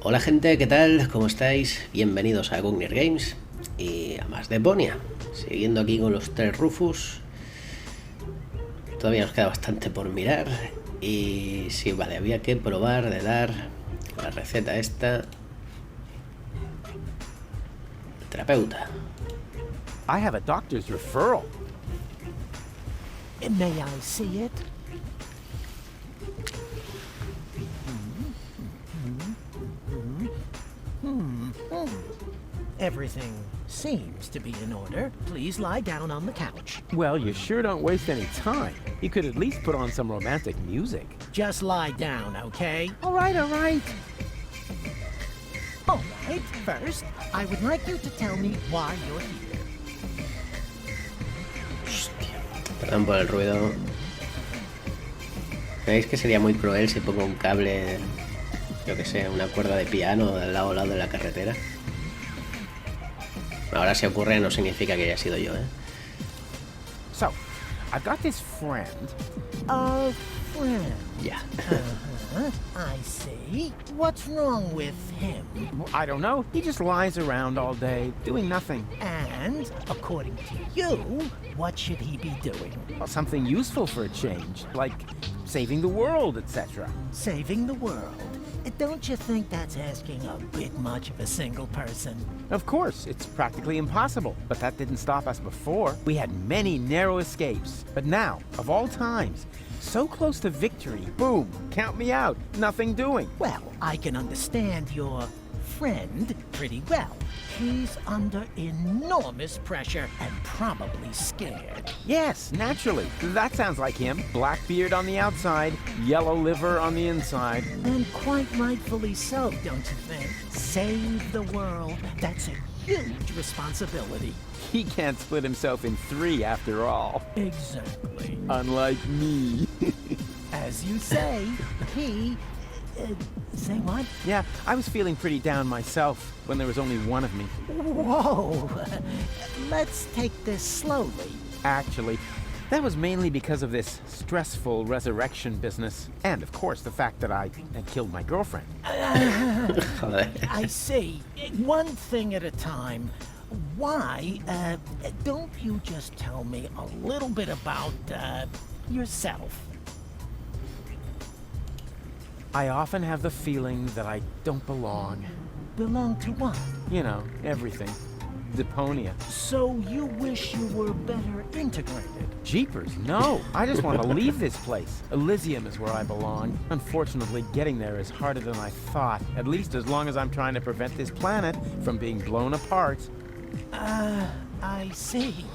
Hola gente, ¿qué tal? ¿Cómo estáis? Bienvenidos a Cumplir Games y a más Deponia. Siguiendo aquí con los tres Rufus. Todavía nos queda bastante por mirar. Y sí, vale, había que probar de dar la receta esta. Terapeuta. I have a doctor's referral. May I see it? Everything seems to be in order. Please lie down on the couch. Well, you sure don't waste any time. You could at least put on some romantic music. Just lie down, okay? All right, all right. All right, first, I would like you to tell me why you're here. Perdón por el ruido. ¿Veis que sería muy cruel si pongo un cable, yo que sé, una cuerda de piano del lado a lado de la carretera? Ahora si ocurre no significa que haya sido yo, ¿eh? So, I've got this friend. A friend. Ya. I see. What's wrong with him? I don't know. He just lies around all day, doing nothing. And, according to you, what should he be doing? Well, something useful for a change, like saving the world, etc. Saving the world. Don't you think that's asking a bit much of a single person? Of course, it's practically impossible, but that didn't stop us before. We had many narrow escapes, but now, of all times, so close to victory, boom, count me out, nothing doing. Well, I can understand your friend pretty well. He's under enormous pressure and probably scared. Yes, naturally. That sounds like him. Black beard on the outside, yellow liver on the inside. And quite rightfully so, don't you think? Save the world. That's a huge responsibility. He can't split himself in three after all. Exactly. Unlike me. As you say, he... say what? Yeah, I was feeling pretty down myself when there was only one of me. Whoa! Let's take this slowly. Actually, that was mainly because of this stressful resurrection business. And, of course, the fact that I had killed my girlfriend. I see. One thing at a time. Why, don't you just tell me a little bit about, yourself? I often have the feeling that I don't belong. Belong to what? You know, everything. Deponia. So you wish you were better integrated? Jeepers, no. I just want to leave this place. Elysium is where I belong. Unfortunately, getting there is harder than I thought. At least as long as I'm trying to prevent this planet from being blown apart. I see.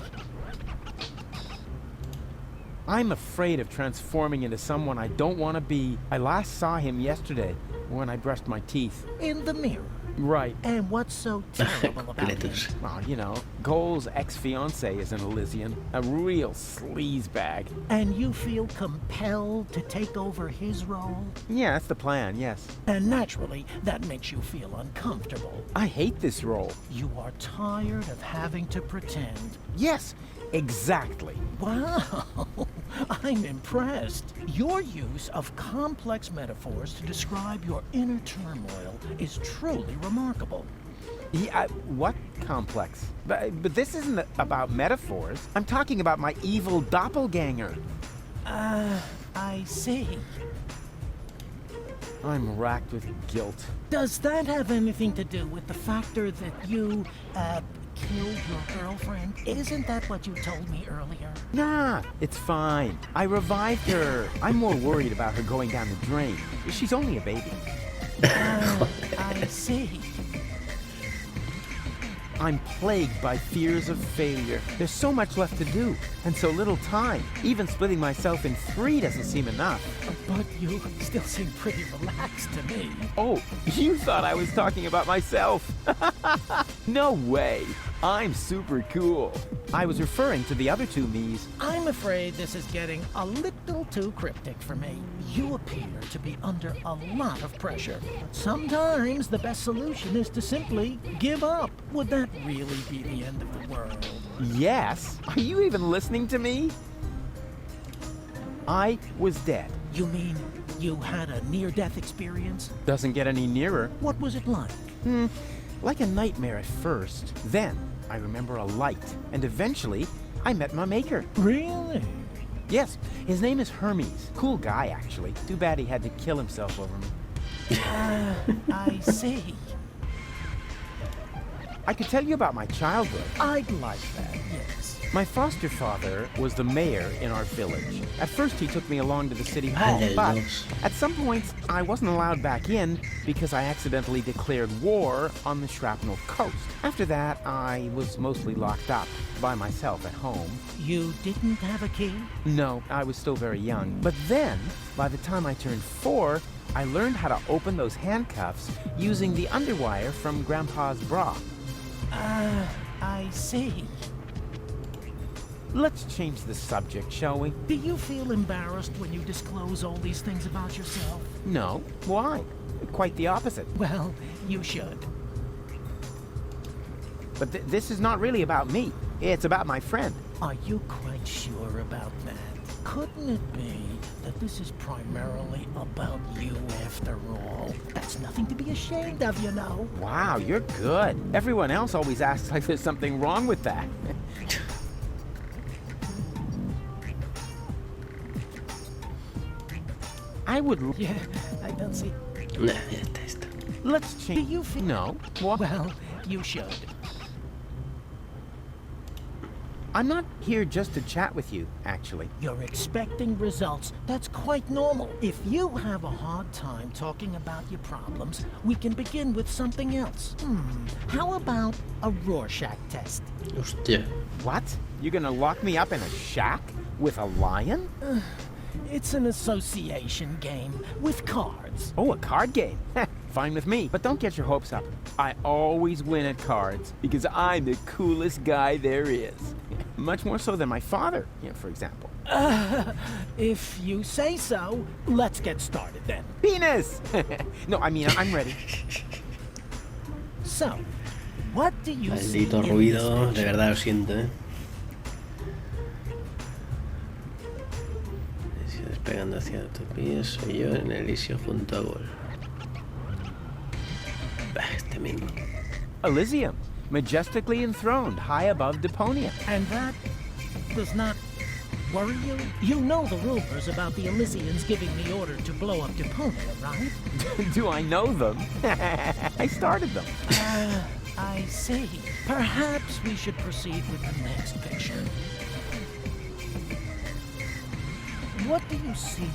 I'm afraid of transforming into someone I don't want to be. I last saw him yesterday when I brushed my teeth. In the mirror? Right. And what's so terrible about him? Oh, you know, Goal's ex-fiancée is an Elysian. A real sleazebag. And you feel compelled to take over his role? Yeah, that's the plan, yes. And naturally, that makes you feel uncomfortable. I hate this role. You are tired of having to pretend. Yes, exactly. Wow, I'm impressed. Your use of complex metaphors to describe your inner turmoil is truly remarkable. Yeah, what complex? But this isn't about metaphors. I'm talking about my evil doppelganger. I see. I'm racked with guilt. Does that have anything to do with the factor that you, killed your girlfriend? Isn't that what you told me earlier? Nah, it's fine. I revived her. I'm more worried about her going down the drain. She's only a baby. I see. I'm plagued by fears of failure. There's so much left to do, and so little time. Even splitting myself in three doesn't seem enough. But you still seem pretty relaxed to me. Oh, you thought I was talking about myself. No way. I'm super cool. I was referring to the other two me's. I'm afraid this is getting a little too cryptic for me. You appear to be under a lot of pressure. Sometimes the best solution is to simply give up. Would that really be the end of the world? Yes. Are you even listening to me? I was dead. You mean You had a near-death experience? Doesn't get any nearer. What was it like? Like a nightmare at first. Then, I remember a light, and eventually, I met my maker. Really? Yes, his name is Hermes. Cool guy, actually. Too bad he had to kill himself over me. I see. I could tell you about my childhood. I'd like that, yes. My foster father was the mayor in our village. At first, he took me along to the city hall, but Reolverlos. at some points, I wasn't allowed back in because I accidentally declared war on the Shrapnel Coast. After that, I was mostly locked up by myself at home. You didn't have a key? No, I was still very young. But then, by the time I turned 4, I learned how to open those handcuffs using the underwire from Grandpa's bra. I see. Let's change the subject, shall we? Do you feel embarrassed when you disclose all these things about yourself? No. Why? Quite the opposite. Well, you should. But this is not really about me. It's about my friend. Are you quite sure about that? Couldn't it be that this is primarily about you after all? That's nothing to be ashamed of, you know. Wow, you're good. Everyone else always acts like there's something wrong with that. I would... Yeah, I don't see. Nah, ya está esto. Let's Do change... you feel... No. What? Well, you should. I'm not here just to chat with you, actually. You're expecting results. That's quite normal. If you have a hard time talking about your problems, we can begin with something else. How about a Rorschach test? Hostia. What? You're gonna lock me up in a shack with a lion? It's an association game with cards. Oh, a card game. Fine with me, but don't get your hopes up. I always win at cards because I'm the coolest guy there is. Much more so than my father, for example. If you say so, let's get started then. Penis! No, I mean, I'm ready. So, what do you see Maldito in ruido, this de picture? verdad lo siento, ¿eh? Si despegando hacia tus pies, soy yo en Elisio junto a Gol. Bah, este mismo. Elysium, majestically enthroned high above Deponia. And that does not worry you? You know the rumors about the Elysians giving the order to blow up Deponia, right? Do I know them? I started them. I see. Perhaps we should proceed with the next picture. What do you see?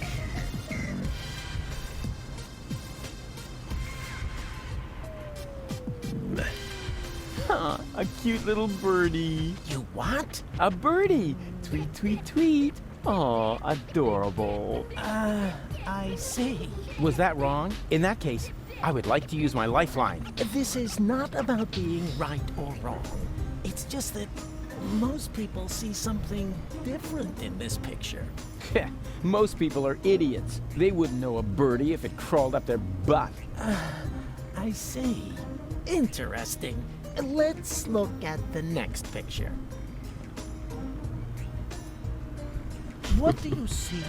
Huh, a cute little birdie. You what? A birdie. Tweet, tweet, tweet. Aw, adorable. I see. Was that wrong? In that case, I would like to use my lifeline. This is not about being right or wrong. It's just that most people see something different in this picture. Most people are idiots. They wouldn't know a birdie if it crawled up their butt. I see. Interesting. Let's look at the next picture. What do you see?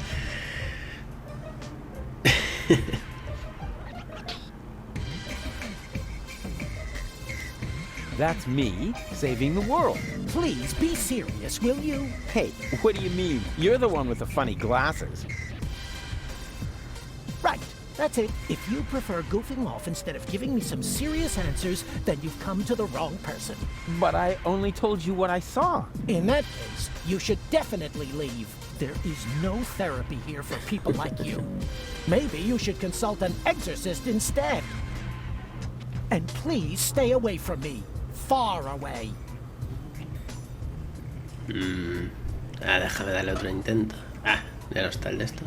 That's me saving the world. Please be serious, will you? Hey, what do you mean? You're the one with the funny glasses. Right, that's it. If you prefer goofing off instead of giving me some serious answers, then you've come to the wrong person. But I only told you what I saw. In that case, you should definitely leave. There is no therapy here for people like you. Maybe you should consult an exorcist instead. And please stay away from me. Far away. Déjame darle otro intento. Ya no está el de esto.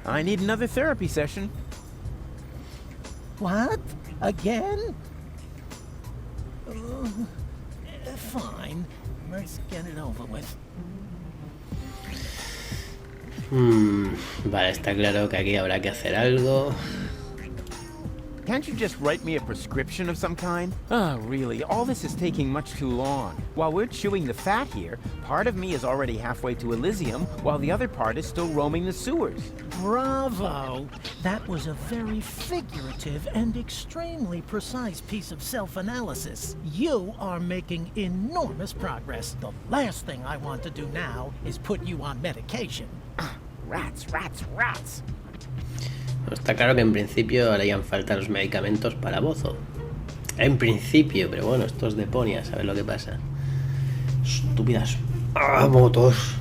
I need another therapy session. What? Again? Fine. Let's get it over with. Vale, está claro que aquí habrá que hacer algo. Can't you just write me a prescription of some kind? Oh, really, all this is taking much too long. While we're chewing the fat here, part of me is already halfway to Elysium, while the other part is still roaming the sewers. Bravo! That was a very figurative and extremely precise piece of self-analysis. You are making enormous progress. The last thing I want to do now is put you on medication. Rats, rats, rats! Está claro que en principio harían falta los medicamentos para Bozo. En principio, pero bueno, esto es Deponia, ¿sabes lo que pasa? Estúpidas motos.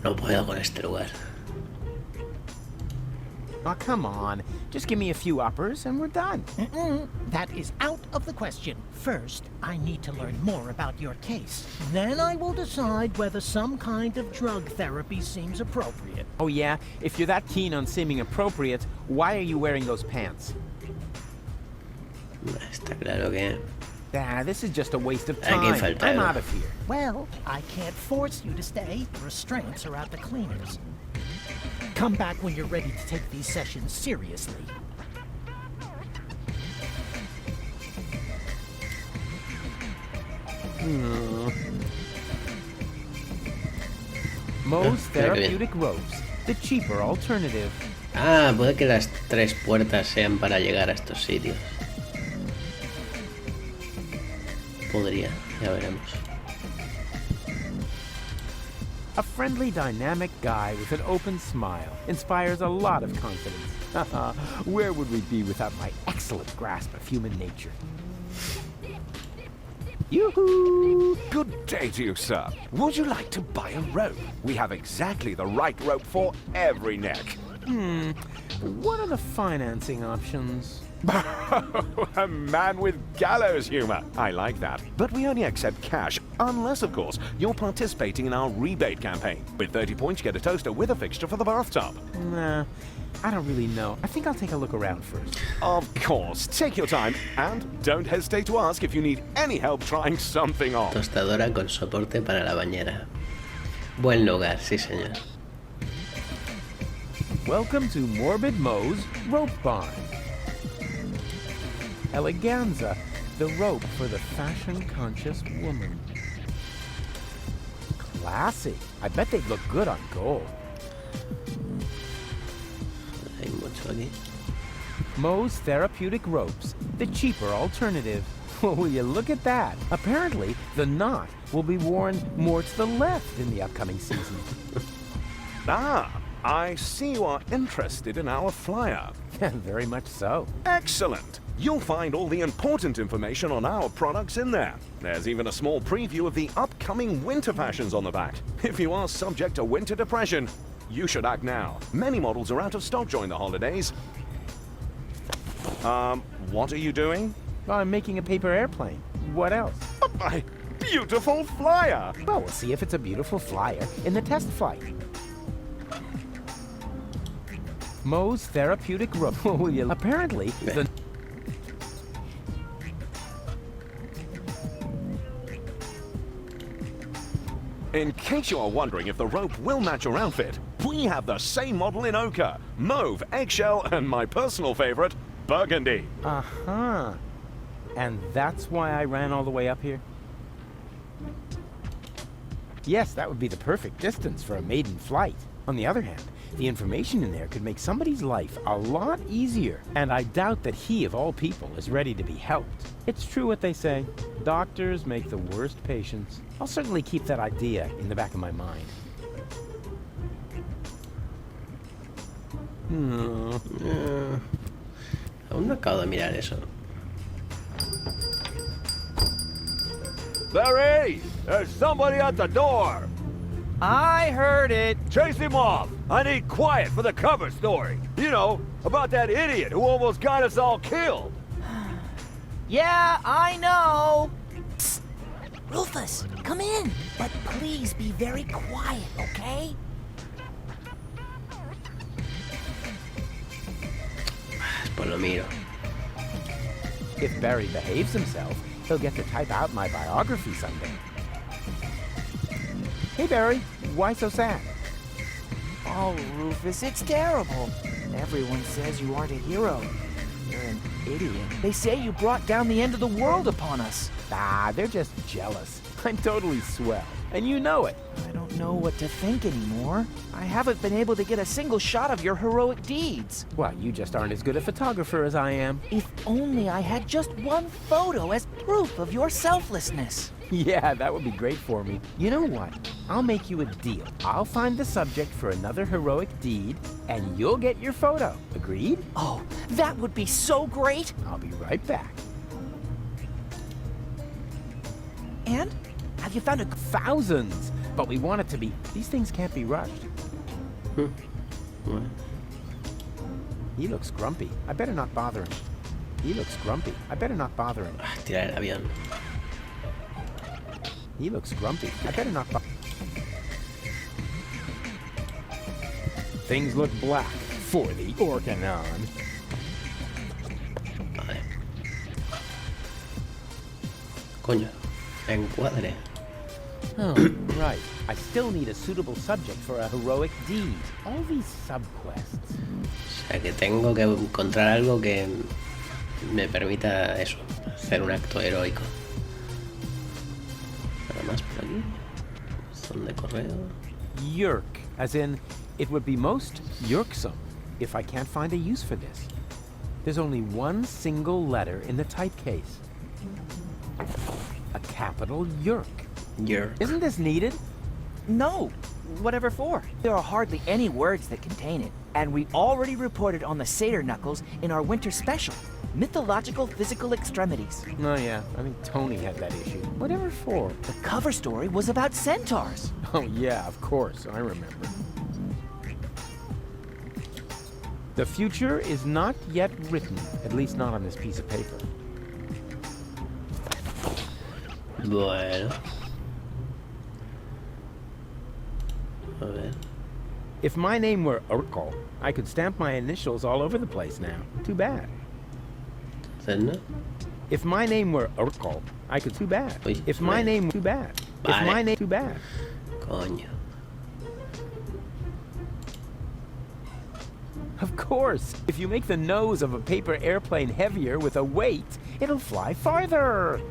No puedo con este lugar. Oh, come on. Just give me a few uppers and we're done. That is out of the question. First, I need to learn more about your case. Then I will decide whether some kind of drug therapy seems appropriate. Oh yeah? If you're that keen on seeming appropriate, why are you wearing those pants? Está claro que... This is just a waste of Hay que time. faltar. I'm out of here. Well, I can't force you to stay. Restraints are at the cleaners. Come back when you're ready to take these sessions seriously. Moe's mira qué bien. therapeutic ropes, the cheaper alternative. Ah, puede que las 3 puertas sean para llegar a estos sitios. Podría, ya veremos. A friendly, dynamic guy with an open smile inspires a lot of confidence. Where would we be without my excellent grasp of human nature? Yoo-hoo! Good day to you, sir. Would you like to buy a rope? We have exactly the right rope for every neck. What are the financing options? A man with gallows humor. I like that. But we only accept cash, unless, of course, you're participating in our rebate campaign. With 30 points, you get a toaster with a fixture for the bathtub. Nah, I don't really know. I think I'll take a look around first. Of course. Take your time, and don't hesitate to ask if you need any help trying something on. Tostadora con soporte para la bañera. Buen lugar, sí señor. Welcome to Morbid Moe's Rope Barn. Eleganza, the rope for the fashion-conscious woman. Classy. I bet they'd look good on gold. Hay mucho aquí. Moe's therapeutic ropes, the cheaper alternative. Will you look at that? Apparently, the knot will be worn more to the left in the upcoming season. Ah, I see you are interested in our flyer. Very much so. Excellent. You'll find all the important information on our products in there. There's even a small preview of the upcoming winter fashions on the back. If you are subject to winter depression, you should act now. Many models are out of stock during the holidays. What are you doing? Well, I'm making a paper airplane. What else? My beautiful flyer! Well, we'll see if it's a beautiful flyer in the test flight. Moe's therapeutic rope. Will you? Apparently, the... In case you are wondering if the rope will match your outfit, we have the same model in ochre, mauve, eggshell, and my personal favorite, burgundy. Uh-huh. And that's why I ran all the way up here? Yes, that would be the perfect distance for a maiden flight. On the other hand, the information in there could make somebody's life a lot easier. And I doubt that he, of all people, is ready to be helped. It's true what they say. Doctors make the worst patients. I'll certainly keep that idea in the back of my mind. Aún no acabo de mirar eso. Barry! There's somebody at the door! I heard it. Chase him off! I need quiet for the cover story. You know, about that idiot who almost got us all killed. Yeah, I know. Psst. Rufus, come in. But please be very quiet, okay? Pues lo miro. If Barry behaves himself, he'll get to type out my biography someday. Hey, Barry, why so sad? Oh, Rufus, it's terrible. Everyone says you aren't a hero. You're an idiot. They say you brought down the end of the world upon us. Ah, they're just jealous. I'm totally swell, and you know it. I don't know what to think anymore. I haven't been able to get a single shot of your heroic deeds. Well, you just aren't as good a photographer as I am. If only I had just one photo as proof of your selflessness. Yeah, that would be great for me. You know what? I'll make you a deal. I'll find the subject for another heroic deed, and you'll get your photo. Agreed? Oh, that would be so great. I'll be right back. And? Have you found a... Thousands! But we want it to be... These things can't be rushed. What? He looks grumpy. I better not bother him. He looks grumpy. I better not bother him. Ah, tirar el avión. He looks grumpy. I better not bother. Things look black for the Orcanon. Vale. Coño, encuadre. Oh, right. I still need a suitable subject for a heroic deed. All these subquests. O sea que tengo que encontrar algo que me permita eso, hacer un acto heroico. Nada más por aquí. Son de correo. Yerk, as in, it would be most yerksome if I can't find a use for this. There's only one single letter in the typecase. A capital Yerk. Yerk. Isn't this needed? No. Whatever for? There are hardly any words that contain it. And we already reported on the satyr knuckles in our winter special. Mythological physical extremities. Oh yeah, I think Tony had that issue. Whatever for? The cover story was about centaurs. Oh yeah, of course, I remember. The future is not yet written, at least not on this piece of paper. Bueno. A ver. If my name were Urkel, I could stamp my initials all over the place now. Too bad. Entonces, ¿no? If my name were Urkel, I could. Too bad. Uy, If my vale. name too bad. If Vale. my name too bad. Coño. Of course. If you make the nose of a paper airplane heavier with a weight, it'll fly farther.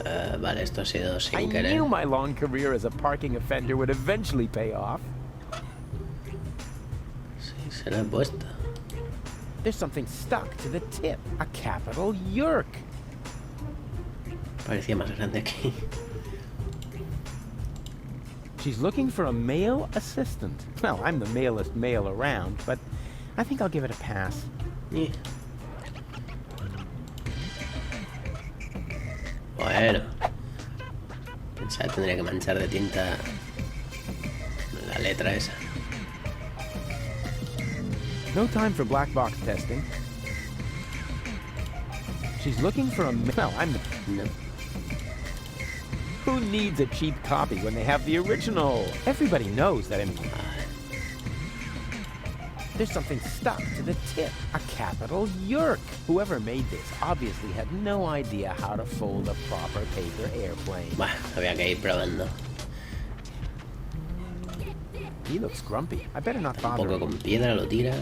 Vale, esto ha sido I sin querer. knew my long career as a parking offender would eventually pay off. Sí, se la he puesto. There's something stuck to the tip. A capital Yerk. Parecía más grande aquí. She's looking for a male assistant. Well, I'm the malest male around, but I think I'll give it a pass. Y- Bueno. Pensaba que tendría que manchar de tinta la letra esa. No time for black box testing. She's looking for a well, I'm No. who needs a cheap copy when they have the original? Everybody knows that there's something stuck to the tip. A capital Yerk. Whoever made this obviously had no idea how to fold a proper paper airplane. Bueno, había que ir probando. He looks grumpy. I better not Un bother poco him. con piedra lo tira.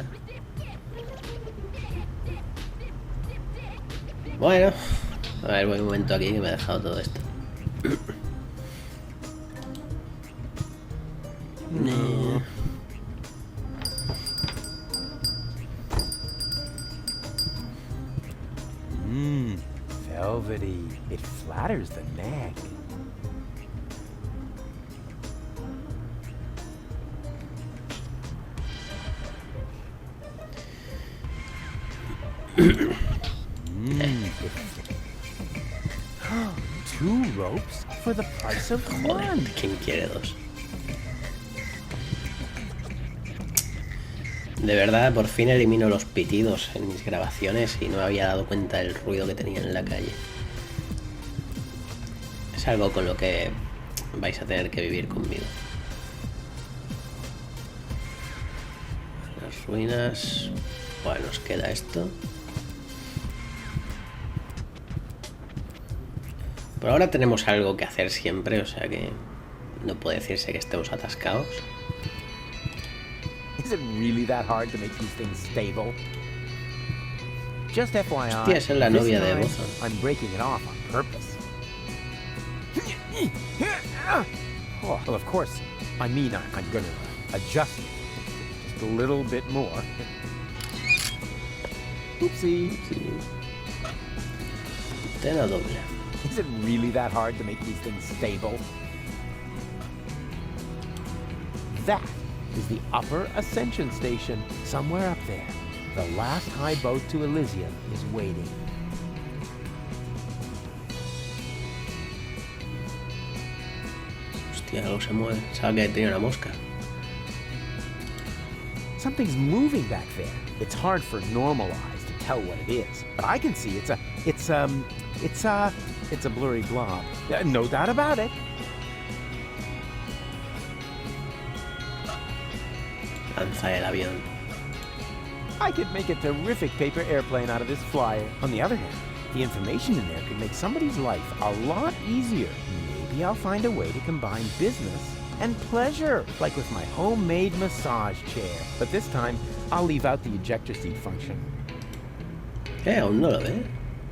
Bueno. A ver, voy un momento aquí que me he dejado todo esto. No. Velvety. It flatters the neck. Two ropes for the price of Joder, one. ¿quién quiere dos? De verdad, por fin elimino los pitidos en mis grabaciones y no me había dado cuenta del ruido que tenía en la calle. Es algo con lo que vais a tener que vivir conmigo. Las ruinas... Bueno, nos queda esto. Por ahora tenemos algo que hacer siempre, o sea que no puede decirse que estemos atascados. Is it really that hard to make these things stable? Just FYI, Hostia, esa es la this novia de time, Bozo. I'm breaking it off on purpose. Oh, well, of course, I mean I'm gonna adjust it just a little bit more. Oopsie. Tela doble. Is it really that hard to make these things stable? That is the upper ascension station, somewhere up there. The last high boat to Elysium is waiting. Hostia, algo se mueve. Sabía que tenía una mosca. Something's moving back there. It's hard for normal eyes to tell what it is, but I can see it's a blurry blob. No doubt about it. Lanza el avión. I could make a terrific paper airplane out of this flyer. On the other hand, the information in there could make somebody's life a lot easier. Maybe I'll find a way to combine business and pleasure, like with my homemade massage chair. But this time, I'll leave out the ejector seat function. Aún no lo ve.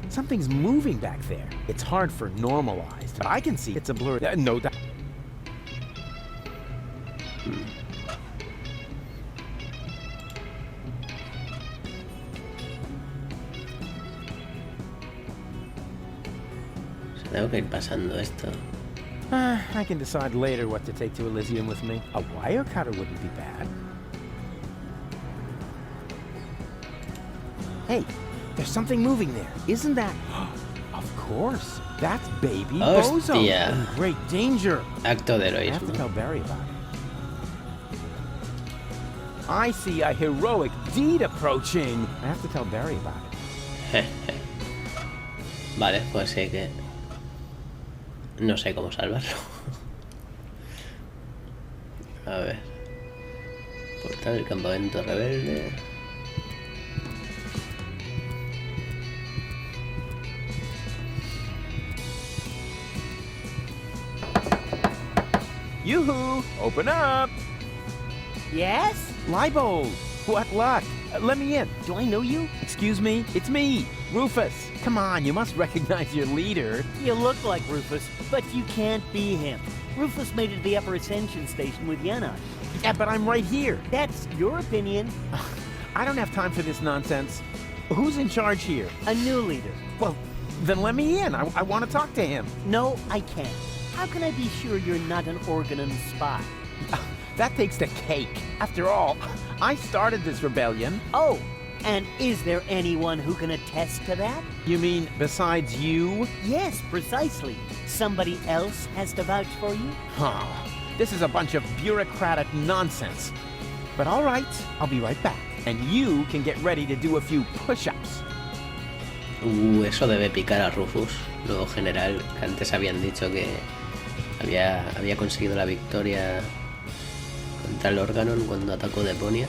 Something's moving back there. It's hard for normal eyes. I can see it's a blur. No doubt. Tengo que ir pasando esto. I can decide later what to take to Elysium with me. A wire cutter wouldn't be bad. Hey, there's something moving there. Isn't that... Of course. That's baby Bozo. Hostia. In great danger. Acto de I have to heroísmo. tell Barry about it. I see a heroic deed approaching. I have to tell Barry about it. Vale, pues sé que... No sé cómo salvarlo. A ver. Portal del campamento rebelde. Yoo-hoo! Open up! Yes? Leibold! What luck? Let me in. Do I know you? Excuse me? It's me, Rufus. Come on, you must recognize your leader. You look like Rufus, but you can't be him. Rufus made it to the Upper Ascension Station with Yana. Yeah, but I'm right here. That's your opinion. I don't have time for this nonsense. Who's in charge here? A new leader. Well, then let me in. I want to talk to him. No, I can't. How can I be sure you're not an Organon spy? That takes the cake. After all, I started this rebellion. Oh, and is there anyone who can attest to that? You mean besides you? Yes, precisely. Somebody else has to vouch for you? Huh. This is a bunch of bureaucratic nonsense. But all right, I'll be right back. And you can get ready to do a few push-ups. Eso debe picar a Rufus, nuevo general, que antes habían dicho que había conseguido la victoria contra el Organon cuando atacó Deponia.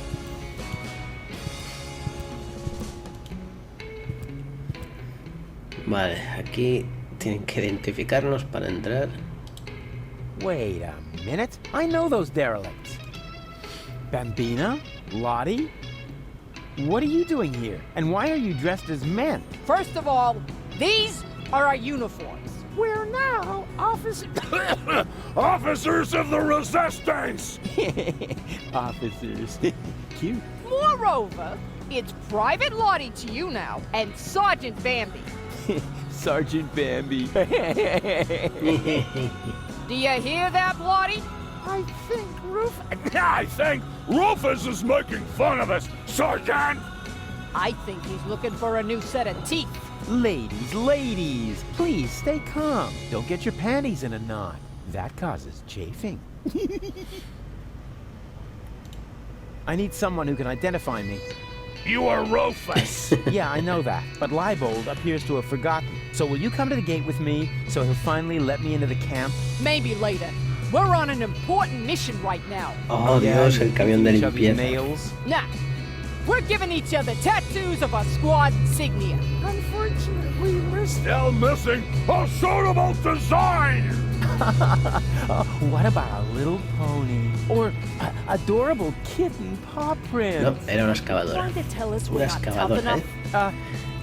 Vale, aquí tienen que identificarnos para entrar. Wait a minute. I know those derelicts. Bambina? Lottie? What are you doing here? And why are you dressed as men? First of all, these are our uniforms. We're now officers. Officers of the Resistance! Officers. Cute. Moreover, it's Private Lottie to you now, and Sergeant Bambi. Sergeant Bambi. Do you hear that, Lottie? I think Rufus is making fun of us, Sergeant! I think he's looking for a new set of teeth. Ladies, please stay calm. Don't get your panties in a knot. That causes chafing. I need someone who can identify me. You are Rufus! Yeah, I know that, but Leibold appears to have forgotten. So will you come to the gate with me so he'll finally let me into the camp? Maybe later. We're on an important mission right now. Oh Dios, el camión de Each other's limpieza. nails. Nah, we're giving each other tattoos of our squad insignia. Unfortunately, we're still missing a suitable design! What about a little pony? Or adorable kitten paw print? No, era una excavadora. Trying to tell us we're Una not tough excavadora, enough. ¿eh?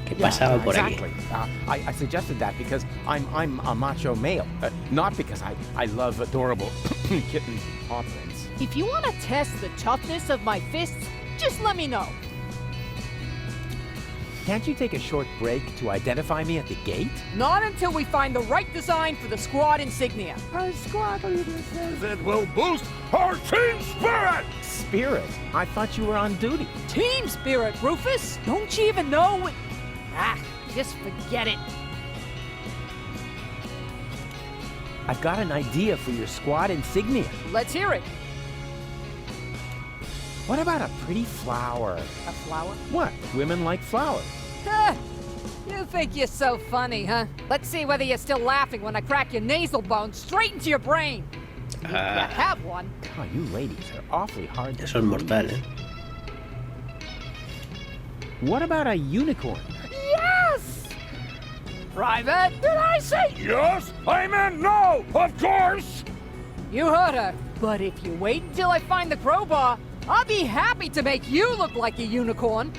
Que pasaba por aquí. Exactly. I suggested that because I'm a macho male, not because I love adorable kitten paw prints. If you want to test the toughness of my fists, just let me know. Can't you take a short break to identify me at the gate? Not until we find the right design for the squad insignia. Our squad leader says It will boost our team spirit! spirit. I thought you were on duty. Team spirit, Rufus! Don't you even know what... Ah, just forget it. I've got an idea for your squad insignia. Let's hear it. What about a pretty flower? A flower? What? Women like flowers. Ah, you think you're so funny, huh? Let's see whether you're still laughing when I crack your nasal bone straight into your brain. You have one. Oh, you ladies are awfully hard to... Eso es mortal, ¿eh? What about a unicorn? Yes! Private, did I say... Yes, I meant no, of course! You heard her. But if you wait until I find the crowbar, I'll be happy to make you look like a unicorn.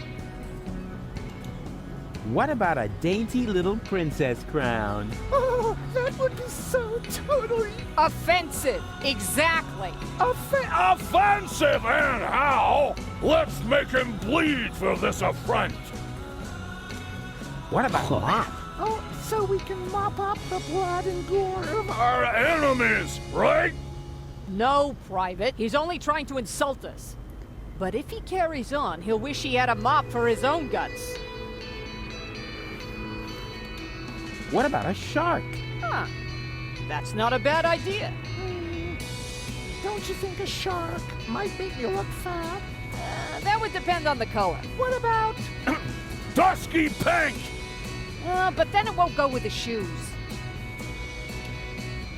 What about a dainty little princess crown? Oh, that would be so totally Offensive. Exactly. Offensive and how? Let's make him bleed for this affront! What about a mop? Oh, so we can mop up the blood and gore of Our enemies, right? No, Private. He's only trying to insult us. But if he carries on, he'll wish he had a mop for his own guts. What about a shark? Huh. That's not a bad idea. Don't you think a shark might make me look fat? That would depend on the color. What about... Dusky pink! But then it won't go with the shoes.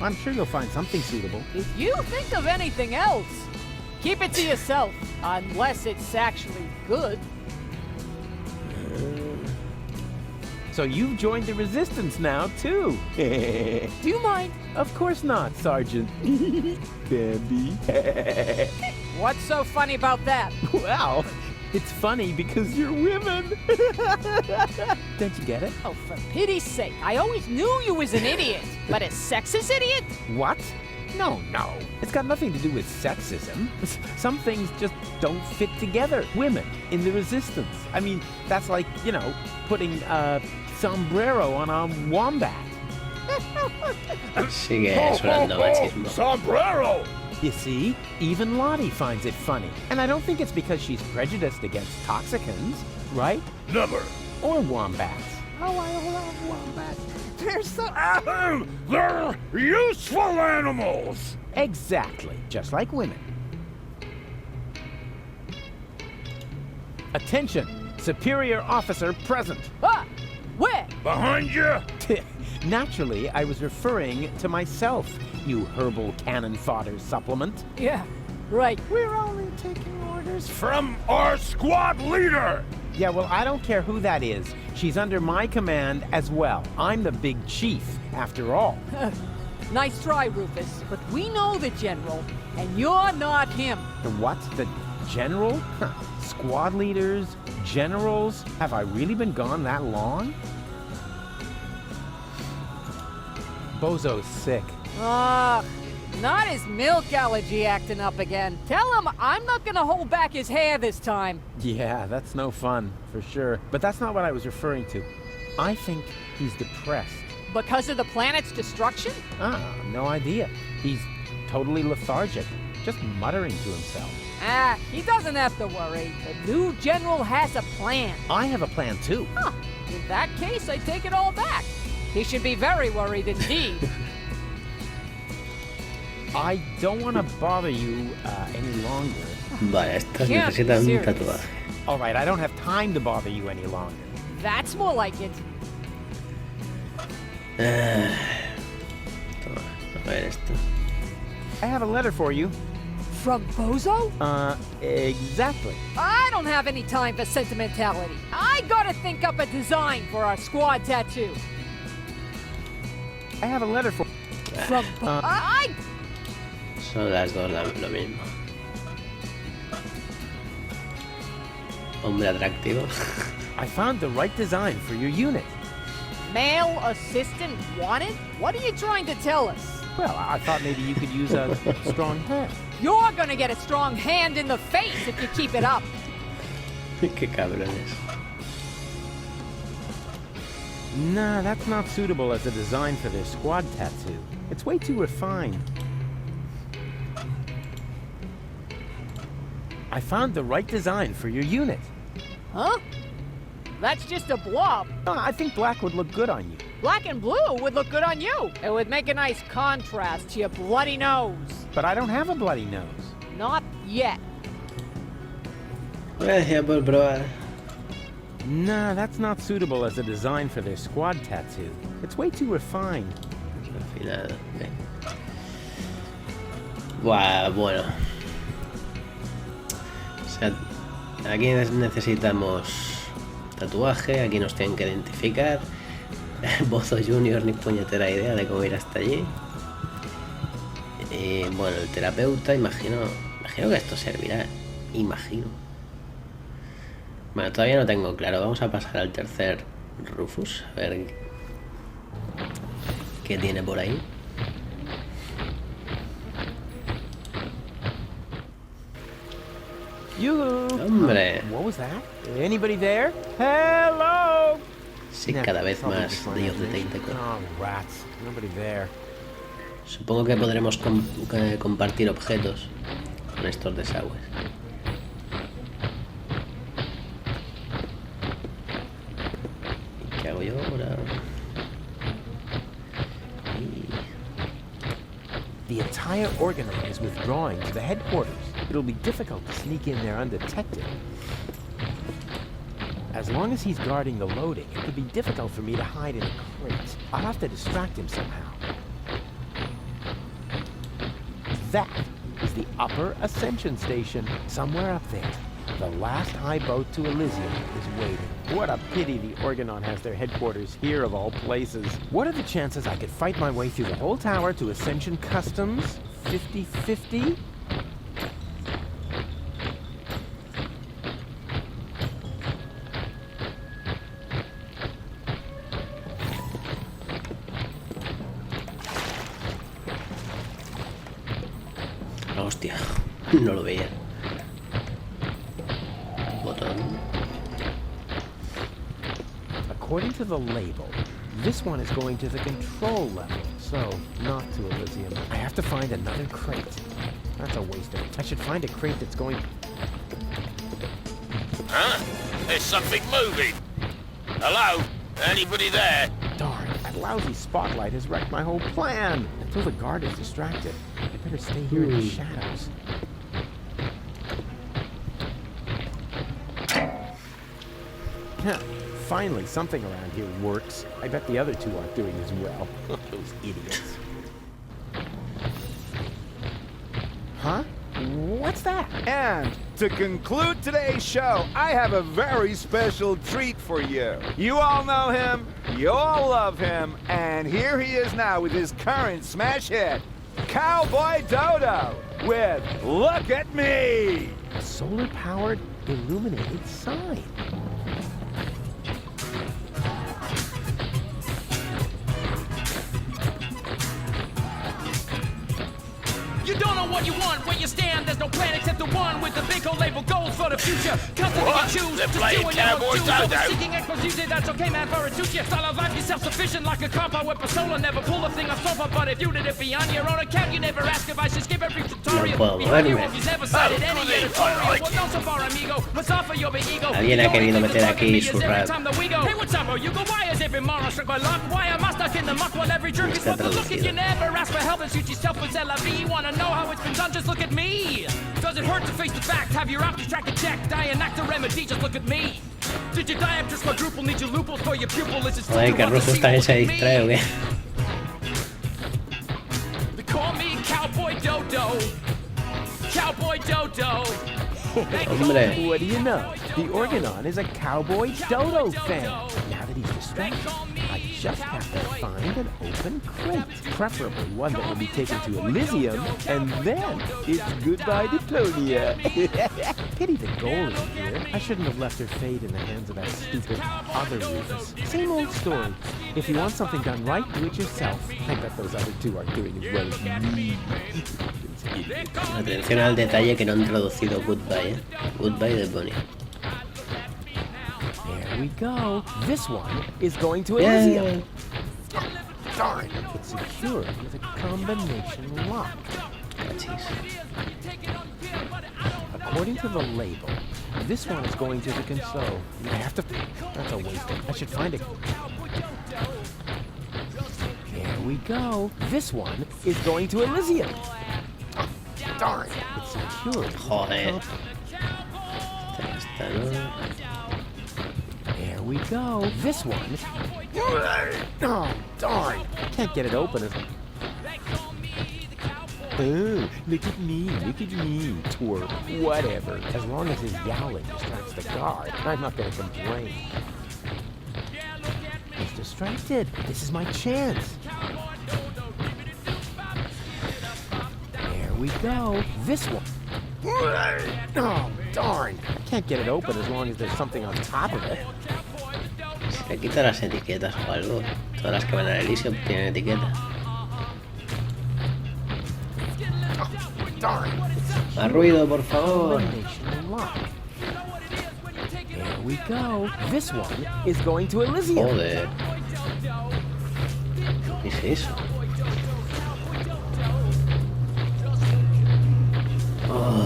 I'm sure you'll find something suitable. If you think of anything else, keep it to yourself. Unless it's actually good. So you've joined the resistance now, too. Do you mind? Of course not, Sergeant. Bambi. What's so funny about that? Well, it's funny because you're women. Don't you get it? Oh, for pity's sake. I always knew you was an idiot. But a sexist idiot? What? No. It's got nothing to do with sexism. Some things just don't fit together. Women in the resistance. I mean, that's like, putting a sombrero on a wombat. Sigue sonando machismo. Sombrero! You see, even Lottie finds it funny. And I don't think it's because she's prejudiced against toxicants, right? Never. Or wombats. Oh, I love wombats. They're so... They're useful animals! Exactly, just like women. Attention, superior officer present. Ah! Where? Behind you! Naturally, I was referring to myself, you herbal cannon fodder supplement. Yeah, right. We're only taking orders From our squad leader! Yeah, well, I don't care who that is. She's under my command as well. I'm the big chief, after all. Nice try, Rufus. But we know the General, and you're not him. The what? The general? Huh. Squad leaders? Generals? Have I really been gone that long? Bozo's sick. Not his milk allergy acting up again. Tell him I'm not gonna hold back his hair this time. Yeah, that's no fun, for sure. But that's not what I was referring to. I think he's depressed. Because of the planet's destruction? No idea. He's totally lethargic, just muttering to himself. He doesn't have to worry. The new General has a plan. I have a plan too. Huh. In that case, I take it all back. He should be very worried indeed. I don't want to bother you any longer. Vale, estas Can't be necesitan un serious. tatuaje. All right, I don't have time to bother you any longer. That's more like it. Toma, a ver esto. I have a letter for you. From Bozo? Exactly. I don't have any time for sentimentality. I gotta think up a design for our squad tattoo. I have a letter for... From... I... Son las dos lo mismo. Hombre atractivo. I found the right design for your unit. Male assistant wanted? What are you trying to tell us? Well, I thought maybe you could use a strong hand. You're gonna get a strong hand in the face if you keep it up. Qué cabrones. Nah, that's not suitable as a design for their squad tattoo. It's way too refined. I found the right design for your unit. Huh? That's just a blob. I think black would look good on you. Black and blue would look good on you. It would make a nice contrast to your bloody nose. But I don't have a bloody nose. Not yet. Gracias por probar. Nah, that's not suitable as a design for their squad tattoo. It's way too refined. Refinado, okay. Buah, bueno. O sea, aquí necesitamos tatuaje, aquí nos tienen que identificar. Bozo Junior ni puñetera idea de cómo ir hasta allí. Y bueno, el terapeuta, imagino que esto servirá. Imagino. Bueno, todavía no tengo claro. Vamos a pasar al tercer Rufus. A ver qué tiene por ahí. Hombre. What was that? Anybody there? Hello. Sí, cada vez más Dios de Teiteco. Oh, rats. Nobody there. Supongo que podremos compartir objetos con estos desagües. ¿Y qué hago yo ahora? The entire organoid is withdrawing to the headquarters. It'll be difficult to sneak in there undetected. As long as he's guarding the loading, it could be difficult for me to hide in a crate. I'll have to distract him somehow. That is the upper ascension station, somewhere up there. The last high boat to Elysium is waiting. What a pity the Organon has their headquarters here of all places. What are the chances I could fight my way through the whole tower to Ascension Customs? 50-50? Hostia, no lo veía. Botón. According to the label, this one is going to the control level, so not to Elysium. I have to find another crate. That's a waste of it. I should find a crate that's going... Huh? There's something moving. Hello? Anybody there? Darn, that lousy spotlight has wrecked my whole plan. Until the guard is distracted, I better stay here in the shadows. Finally, something around here works. I bet the other two aren't doing as well. Those idiots. Huh? What's that? And to conclude today's show, I have a very special treat for you. You all know him, you all love him, and here he is now with his current smash hit, Cowboy Dodo, with Look at Me! A solar-powered, illuminated sign. You don't know what you want, where you stand, there's no plan except the one with the big old label goals for the future. Custody you choose, They're just playing do what you never Cowboy choose. Dodo. Seeking exclusivity, that's okay, man, for it suits you. Style of life, you're self-sufficient like a cop. I whip a solo, never pull a thing off sofa. But if you did it beyond your own account, you never ask if I should skip every tutorial. No puedo Behind you, moverme. if you've never cited any editorial. Well, don't so far, amigo. What's off for your big ego? Alguien ha querido meter aquí su Every rap. time that we go, hey, what's up, you go, why is every moron struck by luck? Why am I stuck in the muck while every jerk is Está what the look if you traducido. never ask for help and shoot yourself with la vie? Wanna know how it's been done? Just look at me. Does it hurt to face the fact? Have your options track and check. Dianact a remedy, just look at me. Did your diopters quadruple? Need your loopholes for your pupil? Is it still Joder, que want to Rufus see también what se look at distrae, ¿o me? qué? They call me Cowboy Dodo. Cowboy Dodo. Hombre. What do you know? The Organon is a cowboy dodo fan. Now that he's distracted, I just have to find an open crate. Preferably one that will be taken to Elysium, and then it's goodbye Deponia. Pity the goal isn't here. I shouldn't have left her fate in the hands of that stupid other Rufus. Same old story. If you want something done right, do it yourself. I bet those other two aren't doing as well as me. Atención al detalle que no han traducido Goodbye, ¿eh? Goodbye Deponia. There we go. This one is going to Elysium. Oh, darn. It's secured with a combination lock. According to the label, this one is going to the console. I have to... That's a waste. I should find it. There we go. This one is going to Elysium. Oh, darn. It's secured. Joder. There we go. This one. Oh, darn. Can't get it open. Oh, look at me, twerp. Whatever. As long as his yowling distracts the guard, I'm not gonna complain. He's distracted. This is my chance. There we go. This one. Oh, darn. Can't get it open as long as there's something on top of it. Se le quita las etiquetas o algo. Todas las que van al Elysium tienen etiqueta. Más ruido, por favor. There we go. This one is going to Elysium. Joder. ¿Qué es eso? Oh.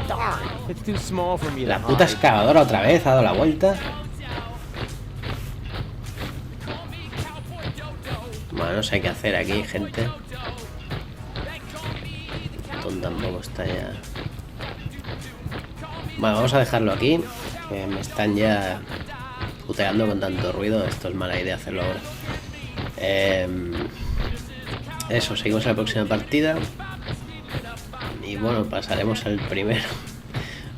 Darn. It's too small for me. La puta excavadora otra vez ha dado la vuelta. Bueno, no sé qué hacer aquí, gente. Tom tampoco está ya. Bueno, vamos a dejarlo aquí. Que me están ya puteando con tanto ruido. Esto es mala idea hacerlo ahora. Eso, seguimos en la próxima partida. Y bueno, pasaremos al primero.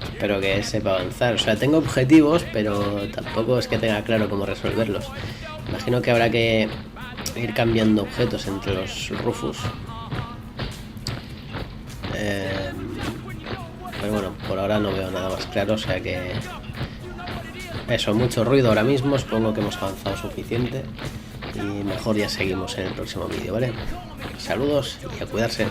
Espero que sepa avanzar. O sea, tengo objetivos, pero tampoco es que tenga claro cómo resolverlos. Imagino que habrá que ir cambiando objetos entre los Rufus. Pero bueno, por ahora no veo nada más claro, o sea que... Eso, mucho ruido ahora mismo, supongo que hemos avanzado suficiente. Y mejor ya seguimos en el próximo vídeo, ¿vale? Saludos y a cuidarse.